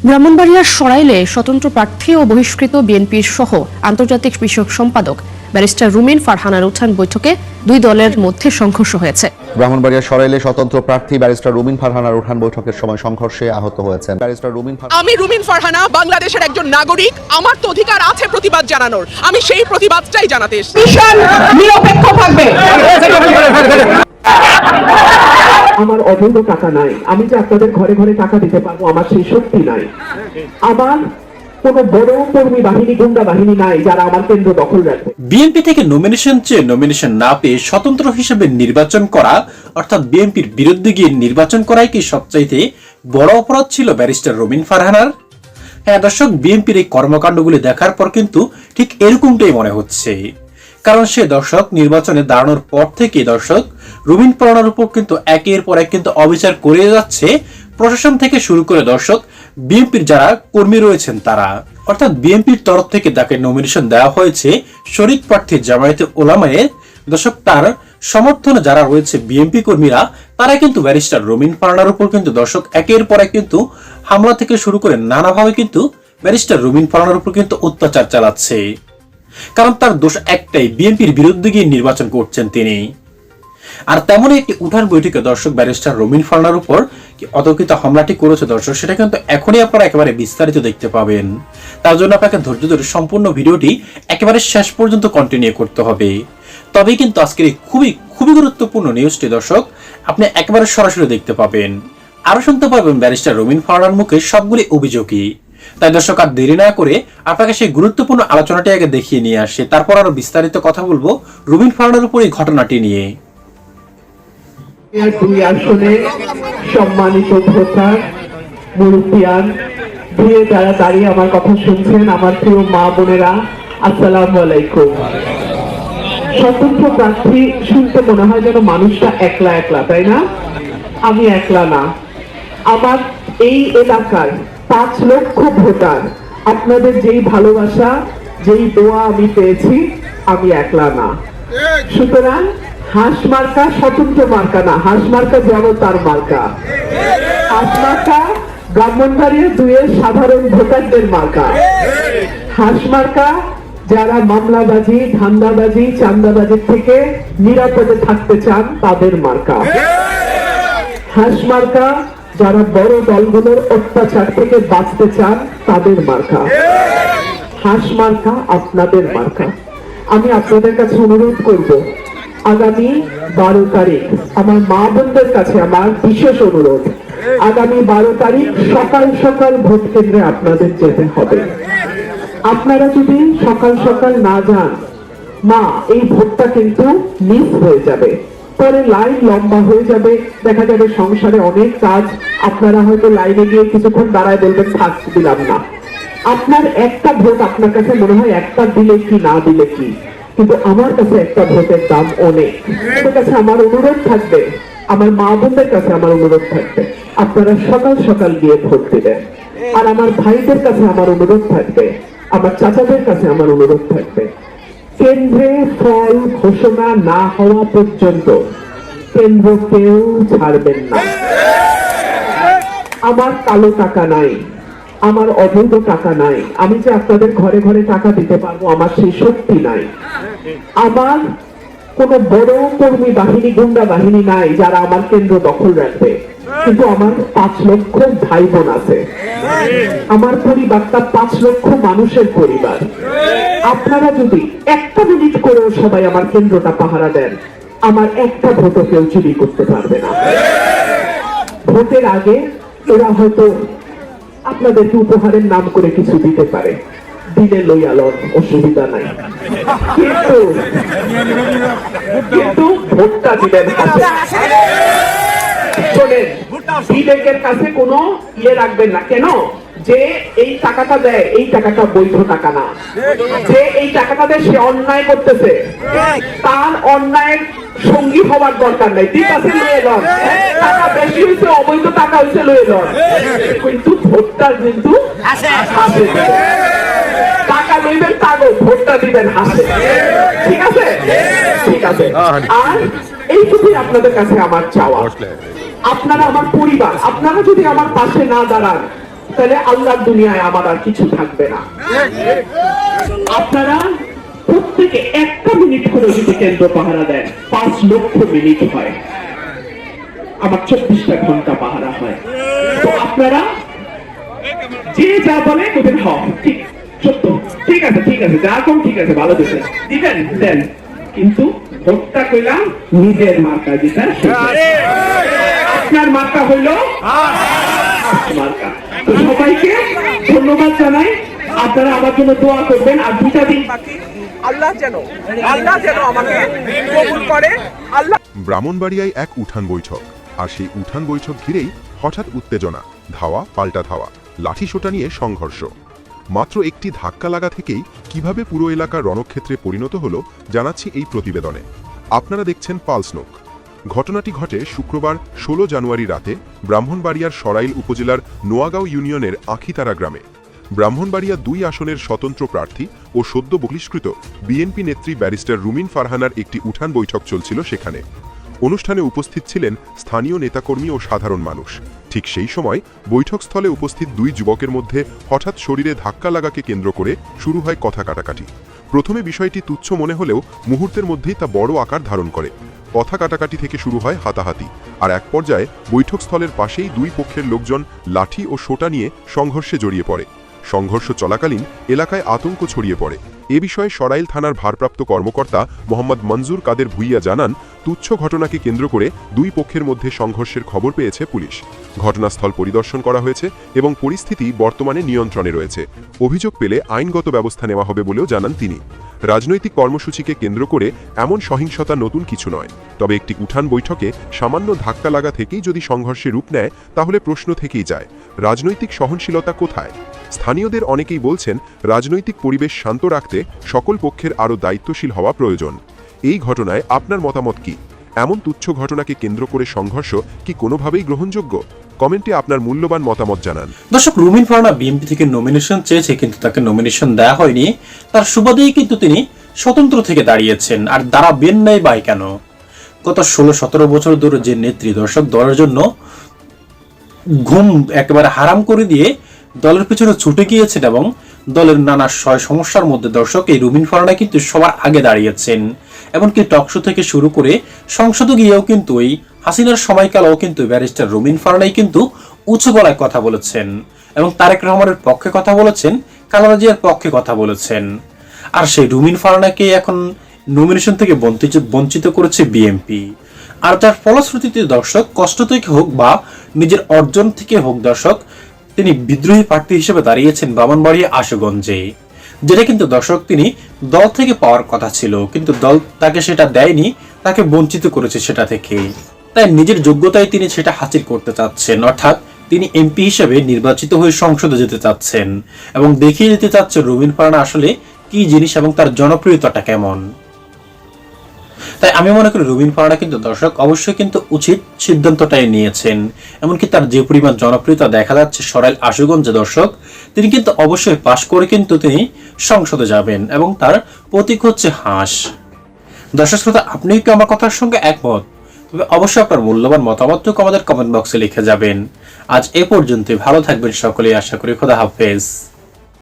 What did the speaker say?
ব্রাহ্মণবাড়িয়ার সরাইলে স্বতন্ত্র প্রার্থী ও বহিষ্কৃত বিএনপির সহ আন্তর্জাতিক বিষয়ক সম্পাদক ব্যারিস্টার রুমিন ফারহানার উত্থান বৈঠকে দুই দলের মধ্যে সংঘর্ষ হয়েছে। ব্রাহ্মণবাড়িয়ার সরাইলে স্বতন্ত্র প্রার্থী ব্যারিস্টার রুমিন ফারহানার উত্থান বৈঠকের সময় সংঘর্ষে আহত হয়েছেন ব্যারিস্টার আমি রুমিন ফারহানা, বাংলাদেশের একজন নাগরিক। আমার তো অধিকার আছে প্রতিবাদ জানানোর। আমি সেই প্রতিবাদটাই জানাতে এসেছি। নিরপেক্ষ থাকবে। আমার অবৈধ টাকা নাই, আমি যে আপনাদের ঘরে ঘরে টাকা দিতে পারবো আমার সেই শক্তি নাই। আমার কোনো বড় কর্মী বাহিনী, গুন্ডা বাহিনী নাই যারা আমার কেন্দ্র দখল রাখবে। বিএনপি থেকে নমিনেশন চেয়ে নমিনেশন না পেয়ে স্বতন্ত্র হিসেবে নির্বাচন করা, অর্থাৎ বিএনপির বিরুদ্ধে গিয়ে নির্বাচন করাই কি সবচাইতে বড় অপরাধ ছিল ব্যারিস্টার রুমিন ফারহানার? হ্যাঁ দর্শক, বিএনপির এই কর্মকাণ্ডগুলি দেখার পর কিন্তু ঠিক এরকমটাই মনে হচ্ছে। কারণ সে দর্শক নির্বাচনে দাঁড়ানোর পর থেকে দর্শক রুমিন ফারহানার উপর কিন্তু একের পর এক কিন্তু অবিচার করে যাচ্ছে প্রশাসন থেকে শুরু করে দর্শক বিএনপির যারা কর্মী রয়েছেন তারা। অর্থাৎ বিএনপির তরফ থেকে তাকে নমিনেশন দেওয়া হয়েছে শরিক প্রার্থী জামায়াতে উলামায়ের। দর্শক তার সমর্থনে যারা রয়েছে বিএনপি কর্মীরা, তারা কিন্তু ব্যারিস্টার রুমিন ফারহানার উপর কিন্তু দর্শক একের পর এক কিন্তু হামলা থেকে শুরু করে নানাভাবে কিন্তু ব্যারিস্টার রুমিন ফারহানার উপর কিন্তু অত্যাচার চালাচ্ছে। কারণ তার দোষ একটাই, বিএনপির বিরুদ্ধে গিয়ে নির্বাচন করছেন তিনি। আর তেমনই একটি উঠান বৈঠকে দর্শক ব্যারিস্টার রুমিন ফারহানার উপর অতর্কিত হামলাটি করেছে দর্শক, সেটা কিন্তু এখনই আপনারা একেবারে বিস্তারিত দেখতে পাবেন। তার জন্য আপনাকে ধৈর্য ধরে সম্পূর্ণ ভিডিওটি একেবারে শেষ পর্যন্ত কন্টিনিউ করতে হবে। তবেই কিন্তু আজকের এই খুবই গুরুত্বপূর্ণ নিউজটি দর্শক আপনি একেবারে সরাসরি দেখতে পাবেন, আরো শুনতে পারবেন ব্যারিস্টার রুমিন ফারহানার মুখে সবগুলি অভিযোগই। তাই দর্শক আর দেরি না করে আপনাকে সেই গুরুত্বপূর্ণ আলোচনাটি আগে দেখিয়ে নিয়ে আসে, তারপর আরো বিস্তারিত কথা বলবো রুমিন ফারহানার উপর এই ঘটনাটি নিয়ে। দুই আসনে সম্মানিত ভোটার, মুরব্বিয়ান, দূরে যারা দাঁড়িয়ে আমার কথা শুনছেন, আমার প্রিয় মা বোনেরা, আসসালামু আলাইকুম। স্বতন্ত্র প্রার্থী শুনতে মনে হয় যেন মানুষটা একলা একলা, তাই না? আমি একলা না। আমার এই এলাকার 5 লক্ষ ভোটার, আপনাদের যেই ভালোবাসা, যেই দোয়া আমি পেয়েছি, আমি একলা না। সুতরাং হাঁস মার্কা স্বতন্ত্র মার্কা না, হাঁস মার্কা যেন তার মার্কা। হাঁস মার্কা ব্রাহ্মণবাড়িয়া 2-এর সাধারণ ভোটারদের মার্কা। হাঁস মার্কা যারা মামলাবাজি, ধান্দাবাজি, চান্দাবাজির থেকে নিরাপদে থাকতে চান তাদের মার্কা। হাঁস মার্কা যারা বড় দলগুলোর অত্যাচার থেকে বাঁচতে চান তাদের মার্কা। হাঁস মার্কা আপনাদের মার্কা। আমি আপনাদের কাছে অনুরোধ করব, আগামী 12 তারিখ আমার মা বোনদের কাছে আমার বিশেষ অনুরোধ, আগামী 12 তারিখ সকাল সকাল ভোট কেন্দ্রে আপনাদের যেতে হবে। আপনারা যদি সকাল সকাল না যান, মা এই ভোটটা কিন্তু মিস হয়ে যাবে, পরে লাইন লম্বা হয়ে যাবে, দেখা যাবে সংসারে অনেক কাজ, আপনারা হয়তো লাইনে গিয়ে কিছুক্ষণ দাঁড়ায় বলবেন থাক দিলাম না। আপনার একটা ভোট আপনার কাছে মনে হয় একটা দিলে কি না দিলে কি, কিন্তু আমার কাছে একটা ভোটের দাম অনেক। আপনাদের কাছে আমার অনুরোধ থাকবে, আমার মা বোনদের কাছে আমার অনুরোধ থাকবে, আপনারা সকাল সকাল গিয়ে ভোট দিবেন। আর আমার ভাইদের কাছে আমার অনুরোধ থাকবে, আমার চাচাদের কাছে আমার অনুরোধ থাকবে, কেন্দ্রে ফল ঘোষণা না হওয়া পর্যন্ত কেন্দ্র কেউ ছাড়বেন না। আমার কালো টাকা নাই, আমার অবৈধ টাকা নাই, আমি যে আপনাদের ঘরে ঘরে টাকা দিতে পারবো আমার সেই শক্তি নাই। আমার কোন বড় কর্মী বাহিনী, গুন্ডা বাহিনী নাই যারা আমার কেন্দ্র দখল রাখবে, কিন্তু আমার 5 লক্ষ ভাই বোন আছে। আমার পরিবারটা 5 লক্ষ মানুষের পরিবার। আপনারা যদি একটা মিনিট করেও সবাই আমার কেন্দ্রটা পাহারা দেন, আমার একটা ভোটও কেউ চুরি করতে পারবে না। ভোটের আগে এরা হয়তো আপনাদেরকে উপহারের নাম করে কিছু দিতে পারে, দিলে লইয়া লন, অসুবিধা নাই, কিন্তু ভোটটা দিবেন হাতে। শোনেন, বিবেকের কাছে কোনো ইয়ে রাখবেন না। কেন? যে এই টাকাটা দেয় এই টাকাটা বৈধ টাকা না, যে এই টাকাটা দেয় সে অন্যায় করতেছে, তার অন্যায়ের সঙ্গী হওয়ার দরকার নাই। ঠিক আছে, লয়ে লন, টাকা বেশি হয়েছে, অবৈধ টাকা হয়েছে, লয়ে লন, কিন্তু ভোটটা কিন্তু হাতে টাকা লইবেন, তাগো ভোটটা দিবেন হাতে। ঠিক আছে, ঠিক আছে। আর এইটুকুই আপনাদের কাছে আমার চাওয়া, আপনারা আমার পরিবার, আপনারা যদি আমার পাশে না দাঁড়ান তাহলে আল্লাহর দুনিয়ায় আমার আর কিছু থাকবে না। আপনারা প্রত্যেকে একটা মিনিট করে যদি কেন্দ্র পাহারা দেন 5 লক্ষ মিনিট হয়, আমার 24টা ঘন্টা পাহারা হয়। তো আপনারা যে যা বলে বলবেন ঠিক সত্য, ঠিক আছে যা কম ঠিক আছে, ভালো দিচ্ছেন, দিবেন দেন, কিন্তু ভোটটা কইলাম নিজের মার্কা দিতে। আপনার মার্কা হইল মার্কা। তো সবাইকে ধন্যবাদ জানাই, আপনারা আমার জন্য দোয়া করবেন। আর 2টা দিন বাকি, আল্লাহ যেন আমাকে কবুল করে। আল্লাহ। ব্রাহ্মণবাড়িয়ায় এক উঠান বৈঠক, আর সেই উঠান বৈঠক ঘিরেই হঠাৎ উত্তেজনা, ধাওয়া পাল্টা ধাওয়া, লাঠি সোটা নিয়ে সংঘর্ষ। মাত্র একটি ধাক্কা লাগা থেকেই কিভাবে পুরো এলাকার রণক্ষেত্রে পরিণত হলো জানাচ্ছি এই প্রতিবেদনে। আপনারা দেখছেন পালস নোক। ঘটনাটি ঘটে শুক্রবার 16 জানুয়ারি রাতে ব্রাহ্মণবাড়িয়ার সরাইল উপজেলার নোয়াগাঁও ইউনিয়নের আখিতারা গ্রামে। ব্রাহ্মণবাড়িয়া 2 আসনের স্বতন্ত্র প্রার্থী ও সদ্য বহিষ্কৃত বিএনপি নেত্রী ব্যারিস্টার রুমিন ফারহানার একটি উঠান বৈঠক চলছিল সেখানে। অনুষ্ঠানে উপস্থিত ছিলেন স্থানীয় নেতাকর্মী ও সাধারণ মানুষ। ঠিক সেই সময় বৈঠকস্থলে উপস্থিত 2 যুবকের মধ্যে হঠাৎ শরীরে ধাক্কা লাগাকে কেন্দ্র করে শুরু হয় কথা কাটাকাটি। প্রথমে বিষয়টি তুচ্ছ মনে হলেও মুহূর্তের মধ্যেই তা বড় আকার ধারণ করে। কথা কাটাকাটি থেকে শুরু হয় হাতাহাতি, আর এক পর্যায়ে বৈঠকস্থলের পাশেই 2 পক্ষের লোকজন লাঠি ও সোটা নিয়ে সংঘর্ষে জড়িয়ে পড়ে। সংঘর্ষ চলাকালীন এলাকায় আতঙ্ক ছড়িয়ে পড়ে। এ বিষয়ে সরাইল থানার ভারপ্রাপ্ত কর্মকর্তা মোহাম্মদ মঞ্জুর কাদের ভুইয়া জানান, তুচ্ছ ঘটনাকে কেন্দ্র করে 2 পক্ষের মধ্যে সংঘর্ষের খবর পেয়েছে পুলিশ। ঘটনাস্থল পরিদর্শন করা হয়েছে এবং পরিস্থিতি বর্তমানে নিয়ন্ত্রণে রয়েছে। অভিযোগ পেলে আইনগত ব্যবস্থা নেওয়া হবে বলেও জানান তিনি। রাজনৈতিক কর্মসূচিকে কেন্দ্র করে এমন সহিংসতা নতুন কিছু নয়, তবে একটি উঠান বৈঠকে সামান্য ধাক্কা লাগা থেকেই যদি সংঘর্ষে রূপ নেয় তাহলে প্রশ্ন থেকেই যায়, রাজনৈতিক সহনশীলতা কোথায়? স্থানীয়দের অনেকেই বলছেন, রাজনৈতিক পরিবেশ শান্ত রাখতে সকল পক্ষের আরও দায়িত্বশীল হওয়া প্রয়োজন। এই ঘটনায় আপনার মতামত কি? এমন তুচ্ছ ঘটনাকে কেন্দ্র করে সংঘর্ষ কি কোনোভাবেই গ্রহণযোগ্য? কমেন্টে আপনার মূল্যবান মতামত জানান। দর্শক, রুমিন ফারহানা বিএনপি থেকে নমিনেশন চেয়েছে, কিন্তু তাকে নমিনেশন দেওয়া হয়নি। তার সুবাদেই কিন্তু তিনি স্বতন্ত্র থেকে দাঁড়িয়েছেন। আর দাঁড়াবেন নাই বাই কেন? গত 16-17 বছর ধরে যে নেত্রী দর্শক দলের জন্য ঘুম একেবারে হারাম করে দিয়ে দলের পিছনে ছুটে গিয়েছেন এবং দলের নানা সমস্যার মধ্যে দর্শক এই রুমিন ফারহানা কিন্তু সবার আগে দাঁড়িয়েছেন। এমনকি টকশো থেকে শুরু করে সংসদে গিয়েও কিন্তু এই হাসিনার সময়কালেও কিন্তু ব্যারিস্টার রুমিন ফারহানাই কিন্তু উঁচু গলায় কথা বলেছেন এবং তারেক রহমানের পক্ষে কথা বলেছেন, খালেদা জিয়ার পক্ষে কথা বলেছেন। আর সেই রুমিন ফারহানাকে এখন নমিনেশন থেকে বঞ্চিত করেছে বিএনপি। আর তার ফলশ্রুতিতে দর্শক কষ্ট থেকে হোক বা নিজের অর্জন থেকে হোক দর্শক, তিনি বিদ্রোহী প্রার্থী হিসেবে দাঁড়িয়েছেন ব্রাহ্মণবাড়িয়া আশুগঞ্জে, যেটা কিন্তু দর্শক তিনি দল থেকে পাওয়ার কথা ছিল, কিন্তু দল তাকে সেটা দেয়নি, তাকে বঞ্চিত করেছে সেটা থেকে। তাই নিজের যোগ্যতায় তিনি সেটা হাসিল করতে চাচ্ছেন, অর্থাৎ তিনি এমপি হিসেবে নির্বাচিত হয়ে সংসদে যেতে চাচ্ছেন এবং দেখিয়ে দিতে চাচ্ছেন রুমিন ফারহানা আসলে কি জিনিস এবং তার জনপ্রিয়তাটা কেমন। তাই আমি মনে করি রুমিন ফারহানা কিন্তু দর্শক অবশ্যই কিন্তু উচিত সিদ্ধান্তটাই নিয়েছেন। এমনকি তার যে পরিমাণ জনপ্রিয়তা দেখা যাচ্ছে সরাইল আশুগঞ্জে দর্শক, তিনি কিন্তু অবশ্যই পাশ করে কিন্তু তিনি সংসদে যাবেন এবং তার প্রতীক হচ্ছে হাঁস। দর্শক শ্রোতা, আপনিও কি আমার কথার সঙ্গে একমত? তবে অবশ্যই আপনার মূল্যবান মতামতটুকু আমাদের কমেন্ট বক্সে লিখে যাবেন। আজ এ পর্যন্তই, ভালো থাকবেন সকলেই, আশা করি। খোদা হাফেজ।